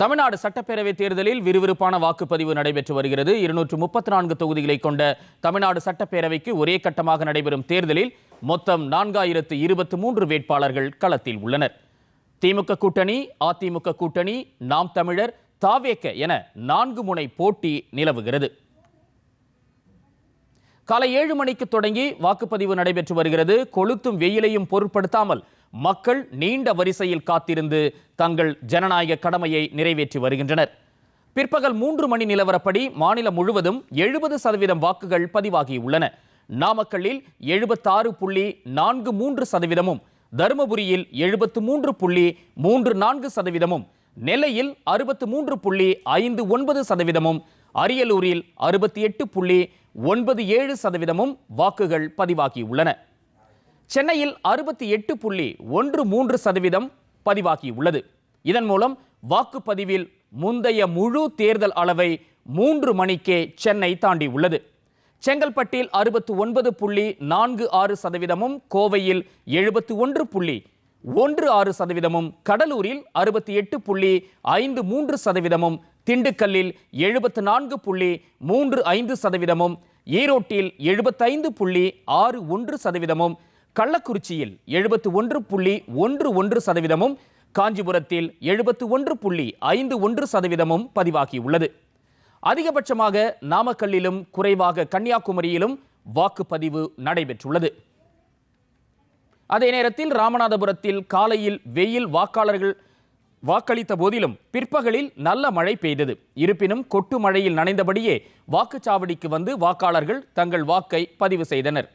தமிழ்நாடு சட்டப்பேரவை தேர்தலில் விறுவிறுப்பான வாக்குப்பதிவு நடைபெற்று வருகிறது. 234 தொகுதிகளை கொண்ட தமிழ்நாடு சட்டப்பேரவைக்கு ஒரே கட்டமாக நடைபெறும் தேர்தலில் மொத்தம் 4023 வேட்பாளர்கள் களத்தில் உள்ளனர். திமுக கூட்டணி, அதிமுக கூட்டணி, நாம் தமிழர், தாவேக என 4 முனை போட்டி நிலவுகிறது. காலை 7 மணிக்கு தொடங்கி வாக்குப்பதிவு நடைபெற்று வருகிறது. கொளுத்தும் வெயிலையும் பொருட்படுத்தாமல் மக்கள் நீண்ட வரிசையில் காத்திருந்து தங்கள் ஜனநாயக கடமையை நிறைவேற்றி வருகின்றனர். பிற்பகல் 3 மணி நிலவரப்படி மாநிலம் முழுவதும் 70% வாக்குகள் பதிவாகியுள்ளன. நாமக்கல்லில் 76.43%, தருமபுரியில் 73.34%, நெல்லையில் 63.59%, அரியலூரில் 68.97% வாக்குகள் பதிவாகியுள்ளன. சென்னையில் 68.13% பதிவாகியுள்ளது. இதன் மூலம் வாக்குப்பதிவில் முந்தைய முழு தேர்தல் அளவை 3 மணிக்கே சென்னை தாண்டியுள்ளது. செங்கல்பட்டில் 69.46%, கோவையில் 71.16%, கடலூரில் 68.53%, திண்டுக்கல்லில் 74.35%, ஈரோட்டில் 75.61%, கள்ளக்குறிச்சியில் 71.11%, காஞ்சிபுரத்தில் 71.51% பதிவாகியுள்ளது. அதிகபட்சமாக நாமக்கல்லிலும் குறைவாக கன்னியாகுமரியிலும் வாக்குப்பதிவு நடைபெற்றுள்ளது. அதே நேரத்தில் ராமநாதபுரத்தில் காலையில் வெயில் வாக்காளர்கள் வாக்களித்த போதிலும் பிற்பகலில் நல்ல மழை பெய்தது. இருப்பினும் கொட்டு மழையில் நனைந்தபடியே வாக்குச்சாவடிக்கு வந்து வாக்காளர்கள் தங்கள் வாக்கை பதிவு செய்தனர்.